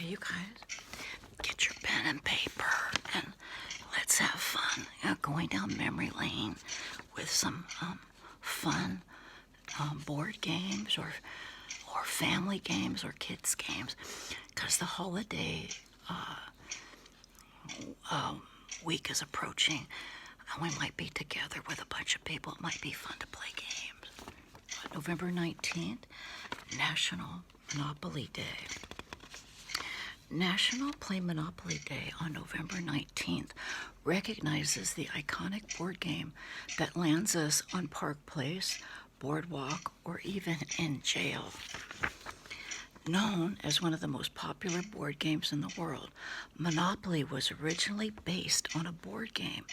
Okay, you guys, get your pen and paper and let's have fun. Going down memory lane with some fun board games or family games or kids games, because the holiday week is approaching and we might be together with a bunch of people. It might be fun to play games. November 19th, National Monopoly Day. National Play Monopoly Day on November 19th recognizes the iconic board game that lands us on Park Place, Boardwalk, or even in jail. Known as one of the most popular board games in the world, Monopoly was originally based on a board game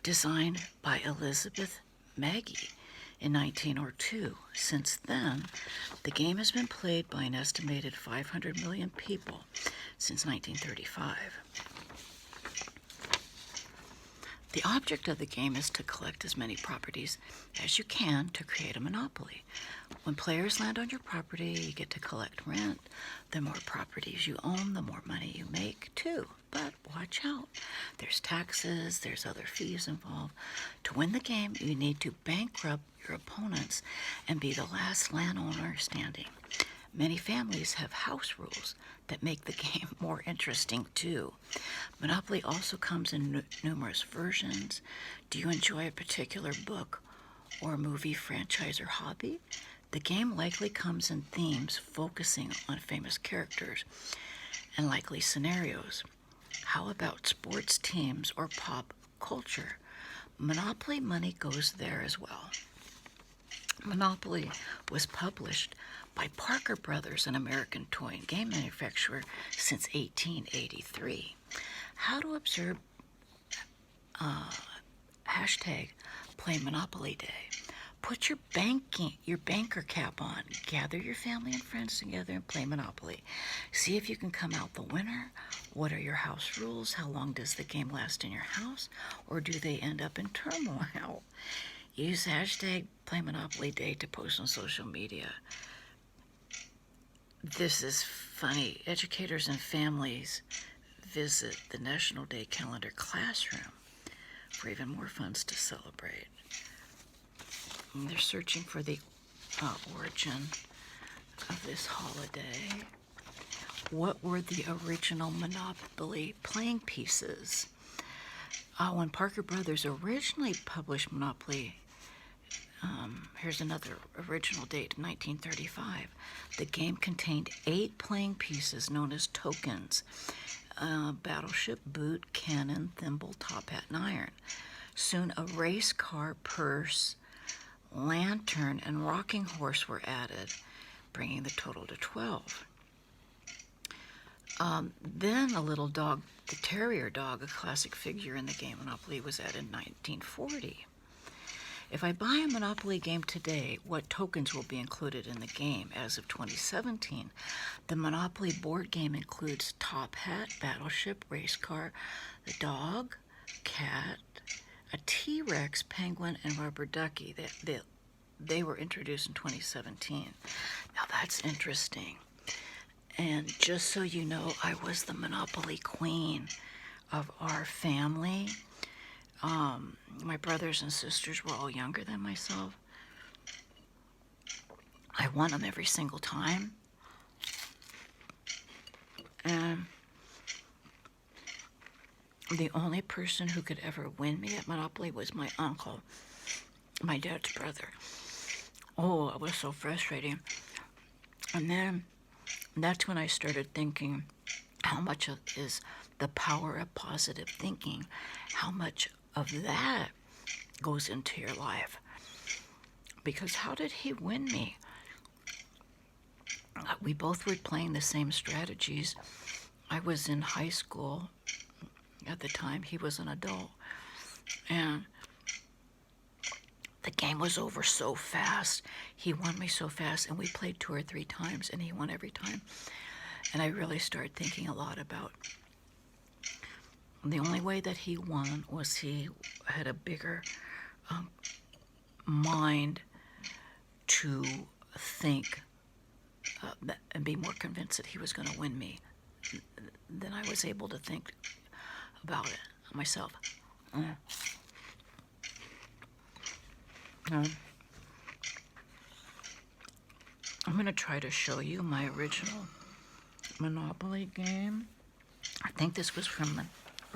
designed by Elizabeth Magie in 1902. Since then, the game has been played by an estimated 500 million people since 1935. The object of the game is to collect as many properties as you can to create a monopoly. When players land on your property, you get to collect rent. The more properties you own, the more money you make, too. But watch out. There's taxes, there's other fees involved. To win the game, you need to bankrupt your opponents and be the last landowner standing. Many families have house rules that make the game more interesting, too. Monopoly also comes in numerous versions. Do you enjoy a particular book or movie franchise or hobby? The game likely comes in themes focusing on famous characters and likely scenarios. How about sports teams or pop culture? Monopoly money goes there as well. Monopoly was published by Parker Brothers, an American toy and game manufacturer, since 1883. How to observe hashtag Play Monopoly Day. Put your banker cap on. Gather your family and friends together and play Monopoly. See if you can come out the winner. What are your house rules? How long does the game last in your house? Or do they end up in turmoil? Use hashtag Play Monopoly Day to post on social media. This is funny. Educators and families visit the National Day Calendar classroom for even more funds to celebrate. And they're searching for the origin of this holiday. What were the original Monopoly playing pieces? When Parker Brothers originally published Monopoly, here's another original date, 1935. The game contained 8 playing pieces known as tokens: battleship, boot, cannon, thimble, top hat, and iron. Soon a race car, purse, lantern, and rocking horse were added, bringing the total to 12. Then a little dog, the terrier dog, a classic figure in the game Monopoly, was added in 1940. If I buy a Monopoly game today, what tokens will be included in the game? As of 2017, the Monopoly board game includes top hat, battleship, race car, the dog, cat, a T-Rex, penguin, and rubber ducky. They were introduced in 2017. Now that's interesting. And just so you know, I was the Monopoly queen of our family. My brothers and sisters were all younger than myself. I won them every single time. And the only person who could ever win me at Monopoly was my uncle, my dad's brother. Oh, it was so frustrating. And then that's when I started thinking how much is the power of positive thinking, how much of that goes into your life. Because how did he win me? We both were playing the same strategies. I was in high school at the time. He was an adult. And the game was over so fast. He won me so fast, and we played 2 or 3 times, and he won every time. And I really started thinking a lot about the only way that he won was he had a bigger mind to think and be more convinced that he was going to win me then I was able to think about it myself. I'm going to try to show you my original Monopoly game. I think this was from the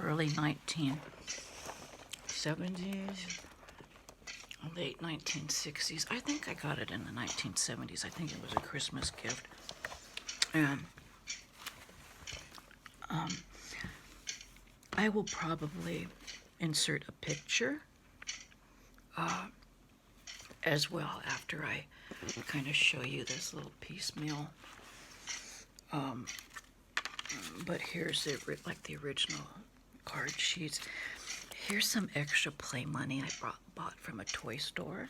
early 1970s, late 1960s. I think I got it in the 1970s. I think it was a Christmas gift. And I will probably insert a picture as well after I kind of show you this little piecemeal. But here's the original card sheets. Here's some extra play money I bought from a toy store.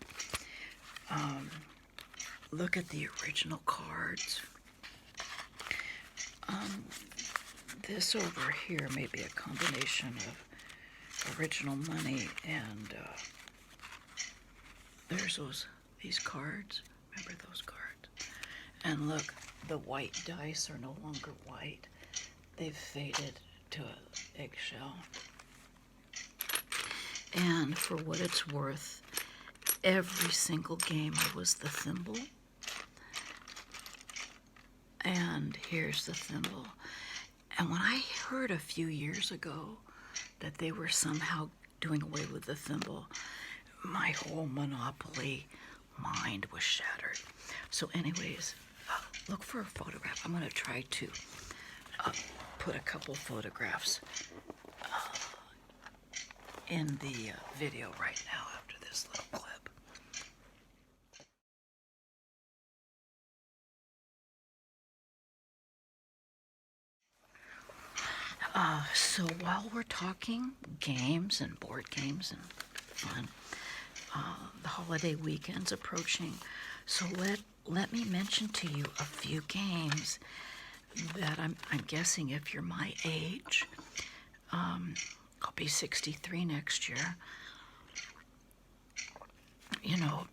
Look at the original cards. This over here may be a combination of original money and there's these cards. Remember those cards? And look, the white dice are no longer white. They've faded to an eggshell. And for what it's worth, every single game was the thimble. And here's the thimble. And when I heard a few years ago that they were somehow doing away with the thimble, my whole Monopoly mind was shattered. So anyways, look for a photograph. I'm going to try to put a couple photographs in the video right now after this little clip. So while we're talking games and board games and fun, the holiday weekend's approaching. So let me mention to you a few games that I'm guessing if you're my age, I'll be 63 next year. You know,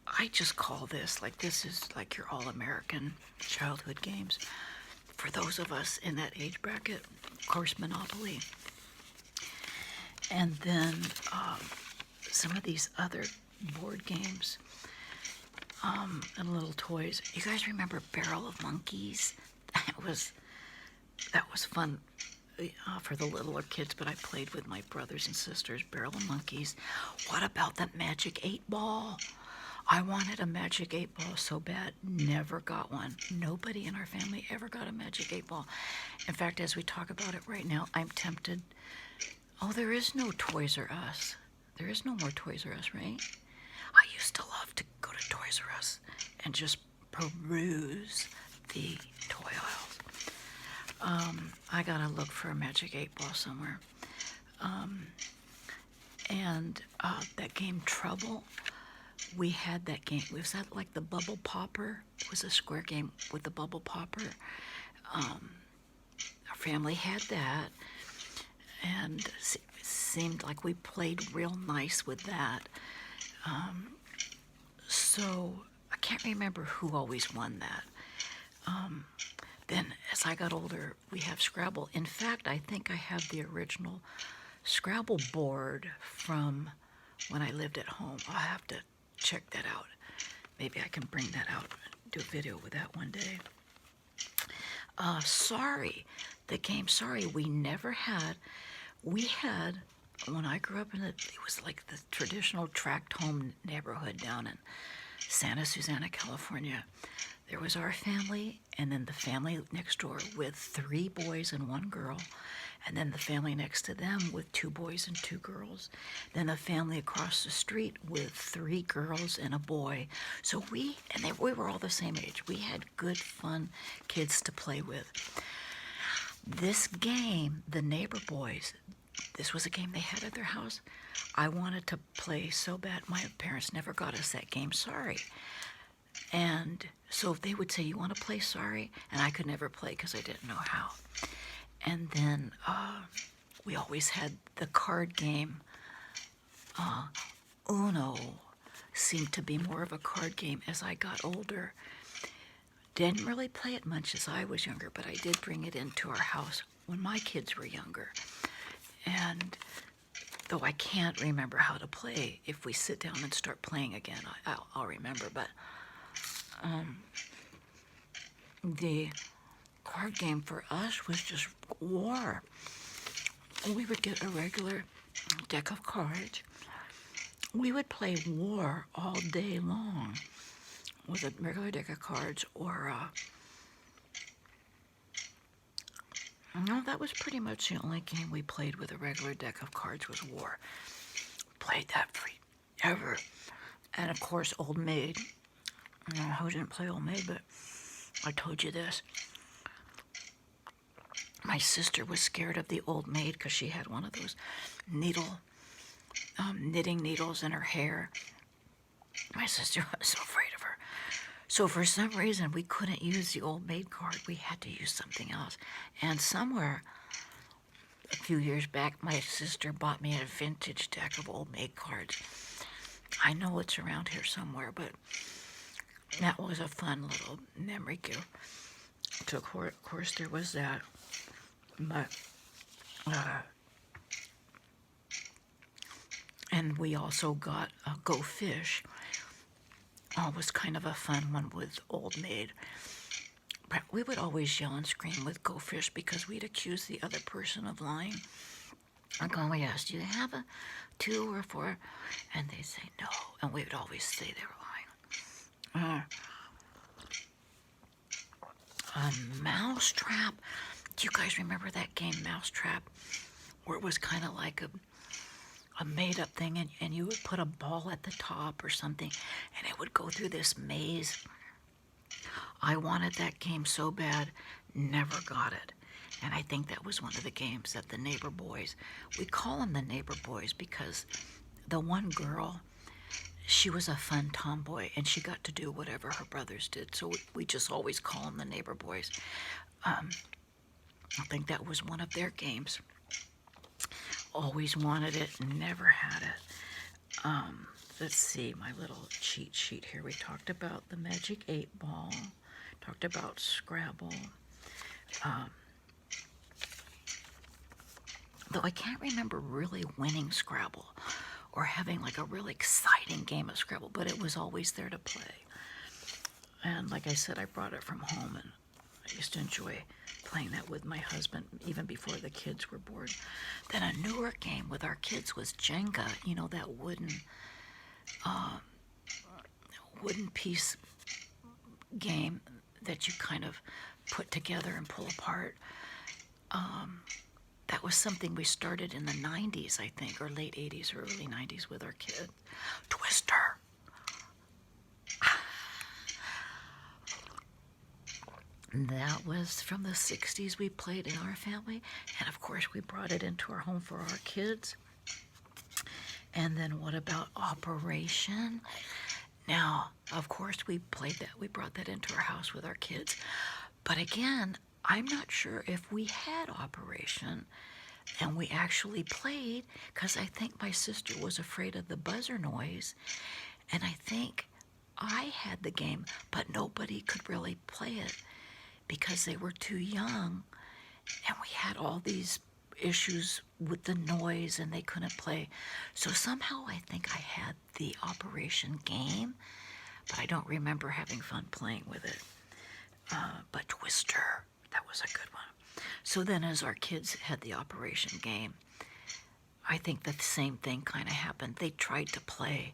I just call this is like your all-American childhood games. For those of us in that age bracket, of course, Monopoly. And then some of these other board games and little toys. You guys remember Barrel of Monkeys? That was fun for the littler kids, but I played with my brothers and sisters, Barrel of Monkeys. What about the Magic 8 Ball? I wanted a Magic 8 Ball so bad, never got one. Nobody in our family ever got a Magic 8 Ball. In fact, as we talk about it right now, I'm tempted. Oh, there is no Toys R Us. There is no more Toys R Us, right? I used to love to go to Toys R Us and just peruse the toy aisles. I gotta look for a Magic 8 Ball somewhere. And that game Trouble, we had that game. Was that like the Bubble Popper? It was a square game with the Bubble Popper. Our family had that, and it seemed like we played real nice with that. So I can't remember who always won that. Then as I got older, we have Scrabble. In fact, I think I have the original Scrabble board from when I lived at home. I'll have to check that out. Maybe I can bring that out, do a video with that one day. Sorry, the game Sorry we never had. We had, when I grew up it was like the traditional tract home neighborhood down in Santa Susana, California. There was our family, and then the family next door with 3 boys and 1 girl, and then the family next to them with 2 boys and 2 girls, then the family across the street with 3 girls and a boy. So we were all the same age. We had good, fun kids to play with. This game, the Neighbor Boys, this was a game they had at their house. I wanted to play so bad. My parents never got us that game, Sorry. And so they would say, you want to play Sorry? And I could never play because I didn't know how. And then we always had the card game. Uno seemed to be more of a card game as I got older. didn't really play it much as I was younger, but I did bring it into our house when my kids were younger. And though I can't remember how to play, if we sit down and start playing again, I'll remember. But the card game for us was just war. We would get a regular deck of cards. We would play war all day long with a regular deck of cards, or no, that was pretty much the only game we played with a regular deck of cards was war. Played that forever. And of course, Old Maid. Who didn't play Old Maid, but I told you this. My sister was scared of the Old Maid because she had one of those knitting needles in her hair. My sister was so afraid of her. So for some reason, we couldn't use the Old Maid card. We had to use something else. And somewhere, a few years back, my sister bought me a vintage deck of Old Maid cards. I know it's around here somewhere, but that was a fun little memory gift. So of course there was that. But, and we also got Go Fish. Was kind of a fun one with Old Maid. But we would always yell and scream with Go Fish because we'd accuse the other person of lying. I'd go, yes, do you have a 2 or 4? And they'd say no. And we would always say they were lying. Mousetrap. Do you guys remember that game, Mousetrap? Where it was kind of like a made-up thing, and you would put a ball at the top or something, and it would go through this maze. I wanted that game so bad, never got it. And I think that was one of the games that the neighbor boys, we call them the neighbor boys because the one girl, she was a fun tomboy, and she got to do whatever her brothers did, so we just always call them the neighbor boys. I think that was one of their games. Always wanted it, never had it. Let's see, my little cheat sheet here. We talked about the Magic 8 Ball, talked about Scrabble. Though I can't remember really winning Scrabble or having like a really exciting game of Scrabble, but it was always there to play. And like I said, I brought it from home, and I used to enjoy playing that with my husband even before the kids were born. Then a newer game with our kids was Jenga, you know, that wooden piece game that you kind of put together and pull apart. That was something we started in the 90s, I think, or late 80s or early 90s with our kids. Twister. That was from the 60s. We played in our family, and of course we brought it into our home for our kids. And then what about Operation? Now, of course we played that. We brought that into our house with our kids. But again, I'm not sure if we had Operation and we actually played, because I think my sister was afraid of the buzzer noise, and I think I had the game, but nobody could really play it because they were too young, and we had all these issues with the noise and they couldn't play. So somehow I think I had the Operation game, but I don't remember having fun playing with it. But Twister, that was a good one. So then as our kids had the Operation game, I think that the same thing kind of happened. They tried to play,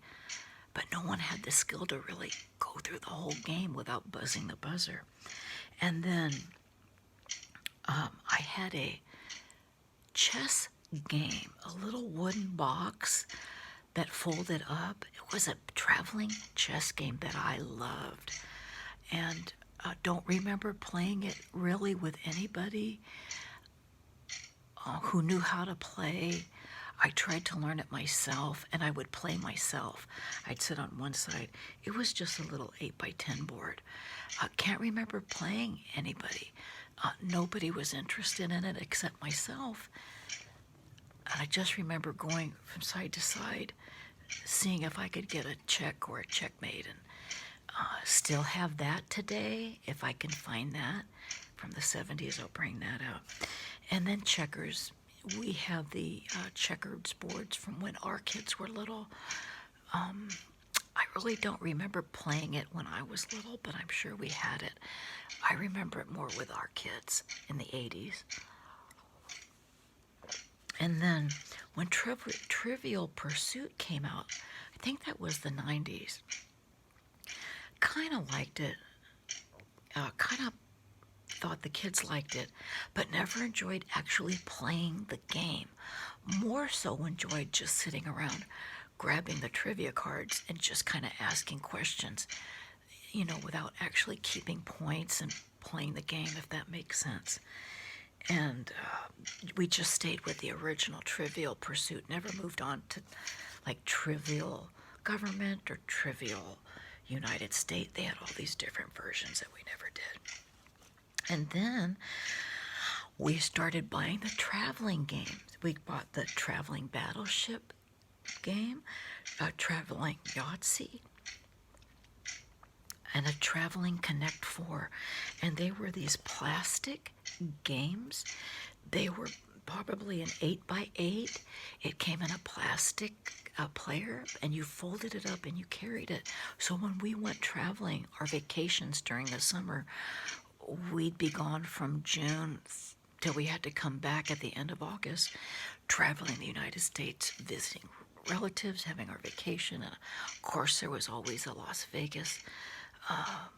but no one had the skill to really go through the whole game without buzzing the buzzer. And then I had a chess game, a little wooden box that folded up. It was a traveling chess game that I loved. And don't remember playing it really with anybody who knew how to play. I tried to learn it myself, and I would play myself. I'd sit on one side. It was just a little 8x10 board. Can't remember playing anybody. Nobody was interested in it except myself. And I just remember going from side to side, seeing if I could get a check or a checkmate. Still have that today. If I can find that from the 70s, I'll bring that out. And then checkers. We have the checkers boards from when our kids were little. I really don't remember playing it when I was little, but I'm sure we had it. I remember it more with our kids in the 80s. And then when Trivial Pursuit came out, I think that was the 90s. Kind of liked it. Kind of thought the kids liked it, but never enjoyed actually playing the game. More so enjoyed just sitting around grabbing the trivia cards and just kind of asking questions, without actually keeping points and playing the game, if that makes sense. And we just stayed with the original Trivial Pursuit, never moved on to like Trivial Government or Trivial United States. They had all these different versions that we never did. And then we started buying the traveling games. We bought the Traveling Battleship game, a Traveling Yahtzee, and a Traveling Connect 4. And they were these plastic games. They were probably an 8x8. It came in a plastic player, and you folded it up and you carried it. So when we went traveling, our vacations during the summer, we'd be gone from June till we had to come back at the end of August, traveling the United States, visiting relatives, having our vacation. And of course, there was always a Las Vegas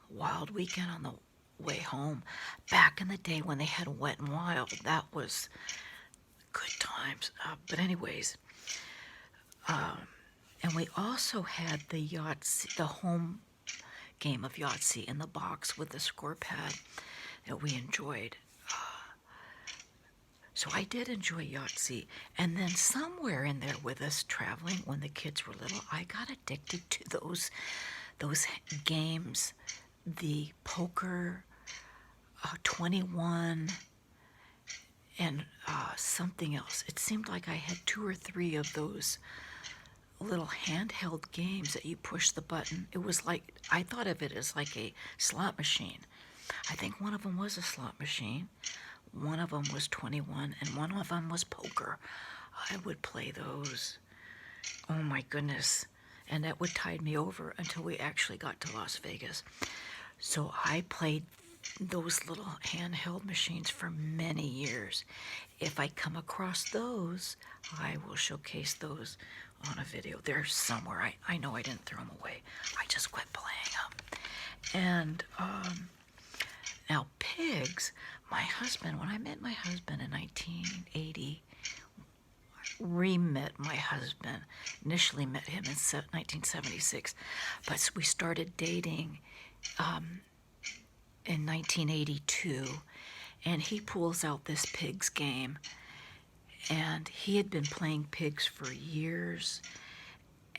wild weekend on the way home. Back in the day when they had Wet and Wild, that was good times. But anyways, and we also had the Yahtzee, the home game of Yahtzee in the box with the score pad that we enjoyed. So I did enjoy Yahtzee. And then somewhere in there with us traveling when the kids were little, I got addicted to those games, the poker, 21, and something else. It seemed like I had 2 or 3 of those little handheld games that you push the button. It was like, I thought of it as like a slot machine. I think one of them was a slot machine. One of them was 21, and one of them was poker. I would play those. Oh my goodness. And that would tide me over until we actually got to Las Vegas. So I played those little handheld machines for many years. If I come across those, I will showcase those on a video. They're somewhere. I know I didn't throw them away. I just quit playing them. And now pigs, my husband, when I met my husband in 1980, re-met my husband, initially met him in 1976, but we started dating in 1982, and he pulls out this pigs game, and he had been playing pigs for years,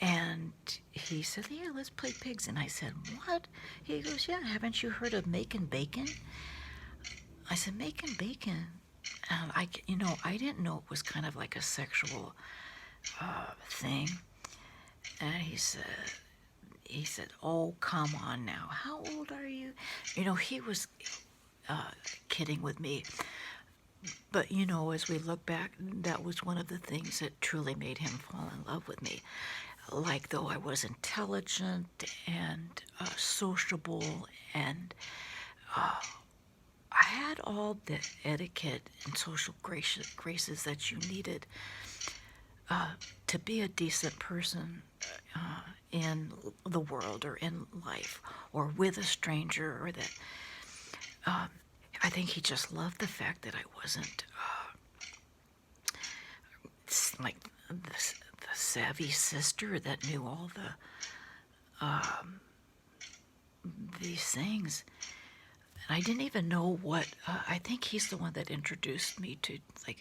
and he said, yeah, let's play pigs. And I said, what? He goes, yeah, haven't you heard of making bacon? I said, making bacon? And I didn't know it was kind of like a sexual thing. And he said, oh, come on now. How old are you? He was kidding with me. But, as we look back, that was one of the things that truly made him fall in love with me. Like, though I was intelligent and sociable, and I had all the etiquette and social graces that you needed to be a decent person in the world or in life or with a stranger, or that I think he just loved the fact that I wasn't like the savvy sister that knew all these things. And I didn't even know what, I think he's the one that introduced me to, like,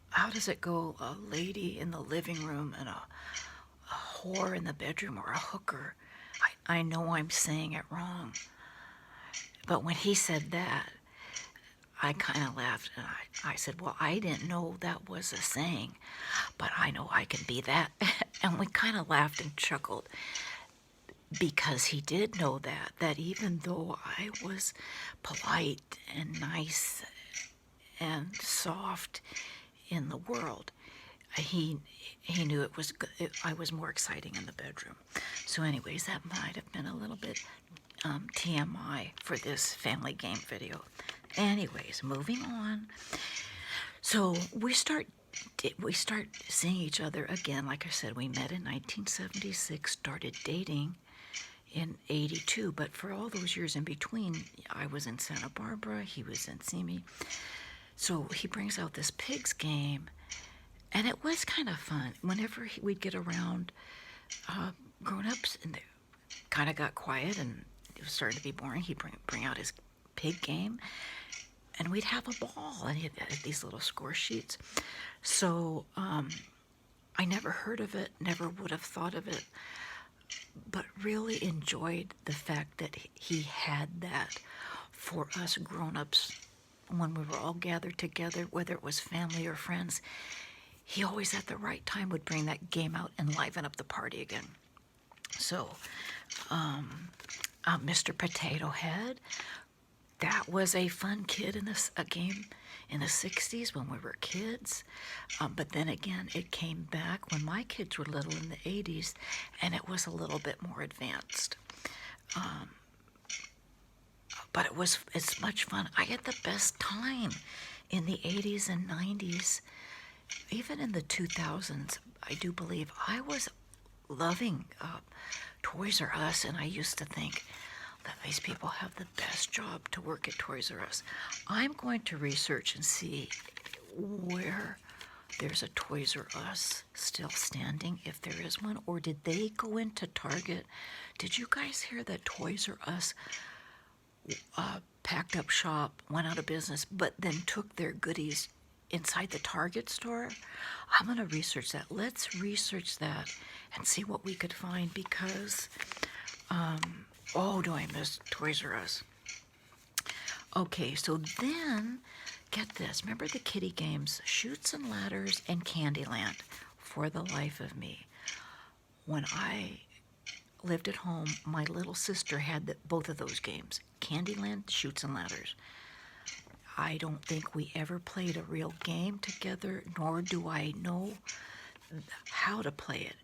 how does it go? A lady in the living room and a whore in the bedroom, or a hooker. I know I'm saying it wrong. But when he said that, I kind of laughed, and I said, well, I didn't know that was a saying, but I know I can be that. And we kind of laughed and chuckled. because he did know that even though I was polite and nice and soft in the world, he knew I was more exciting in the bedroom. So anyways, that might have been a little bit TMI for this family game video. Anyways, moving on. So we start seeing each other again. Like I said, we met in 1976, started dating in 82, but for all those years in between, I was in Santa Barbara, he was in Simi. So he brings out this pigs game, and it was kind of fun. Whenever we'd get around grown-ups, and they kind of got quiet, and it was starting to be boring, he'd bring out his pig game, and we'd have a ball, and he had these little score sheets. So I never heard of it, never would have thought of it, but really enjoyed the fact that he had that for us grown-ups when we were all gathered together, whether it was family or friends. He always at the right time would bring that game out and liven up the party again. So Mr. Potato Head, that was a fun kid in a game in the 60s when we were kids. But then again, it came back when my kids were little in the 80s, and it was a little bit more advanced. But it's much fun. I had the best time in the 80s and 90s, even in the 2000s. I do believe I was loving Toys R Us, and I used to think that these people have the best job to work at Toys R Us. I'm going to research and see where there's a Toys R Us still standing, if there is one, or did they go into Target? Did you guys hear that Toys R Us packed up shop, went out of business, but then took their goodies inside the Target store? I'm going to research that. Let's research that and see what we could find, because oh, do I miss Toys R Us. Okay, so then, get this. Remember the kiddie games, Chutes and Ladders and Candyland, for the life of me. When I lived at home, my little sister had both of those games, Candyland, Chutes and Ladders. I don't think we ever played a real game together, nor do I know how to play it.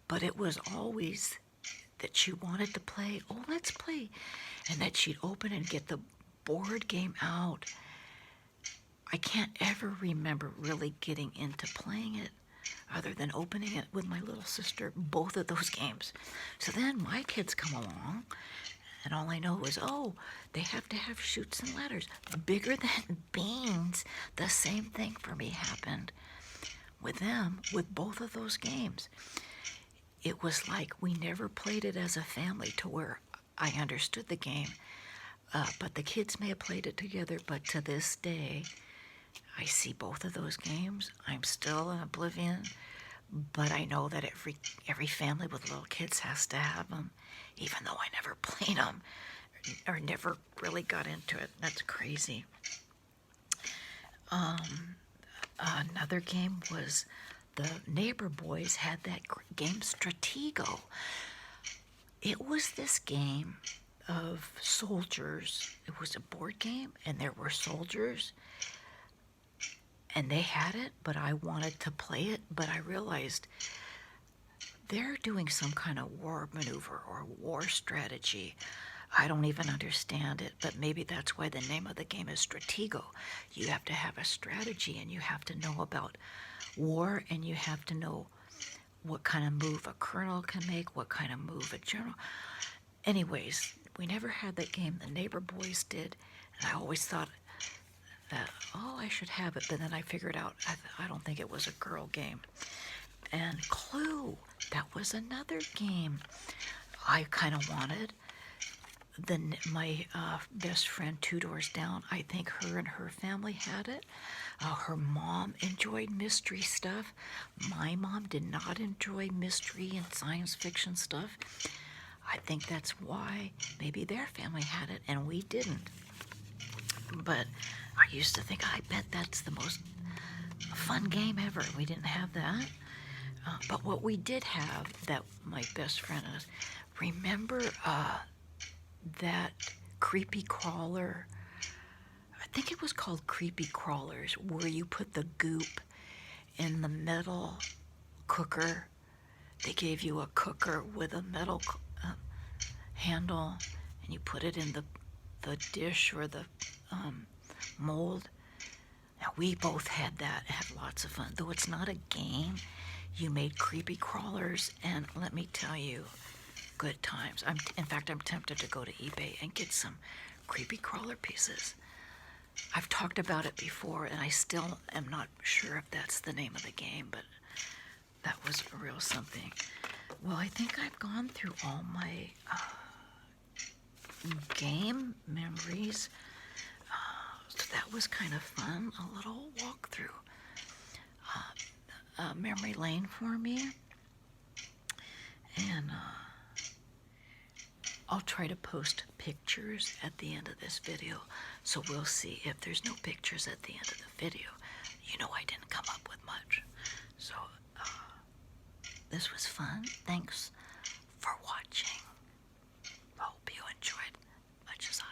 But it was always that she wanted to play, oh, let's play, and that she'd open and get the board game out. I can't ever remember really getting into playing it other than opening it with my little sister, both of those games. So then my kids come along, and all I know is, oh, they have to have Chutes and Ladders. Bigger than beans. The same thing for me happened with them, with both of those games. It was like we never played it as a family to where I understood the game, but the kids may have played it together, but to this day, I see both of those games. I'm still in oblivion, but I know that every family with little kids has to have them, even though I never played them or never really got into it. That's crazy. Another game was the neighbor boys had that game Stratego. It was this game of soldiers. It was a board game, and there were soldiers, and they had it, but I wanted to play it, but I realized they're doing some kind of war maneuver or war strategy. I don't even understand it, but maybe that's why the name of the game is Stratego. You have to have a strategy, and you have to know about war, and you have to know what kind of move a colonel can make, what kind of move a general. Anyways, we never had that game. The neighbor boys did, and I always thought that, oh, I should have it, but then I figured out I don't think it was a girl game. And Clue, that was another game I kind of wanted. My best friend 2 doors down, I think her and her family had it. Her mom enjoyed mystery stuff. My mom did not enjoy mystery and science fiction stuff. I think that's why maybe their family had it and we didn't. But I used to think, I bet that's the most fun game ever. We didn't have that. But what we did have that my best friend Remember that creepy crawler? I think it was called creepy crawlers, where you put the goop in the metal cooker. They gave you a cooker with a metal handle, and you put it in the dish or the mold. Now, we both had that, had lots of fun. Though it's not a game, you made creepy crawlers, and let me tell you, good times. In fact, I'm tempted to go to eBay and get some creepy crawler pieces. I've talked about it before, and I still am not sure if that's the name of the game, but that was a real something. Well, I think I've gone through all my game memories. So that was kind of fun, a little walkthrough. Memory lane for me. And I'll try to post pictures at the end of this video, so we'll see. If there's no pictures at the end of the video, you know I didn't come up with much. So this was fun. Thanks for watching. Hope you enjoyed much as I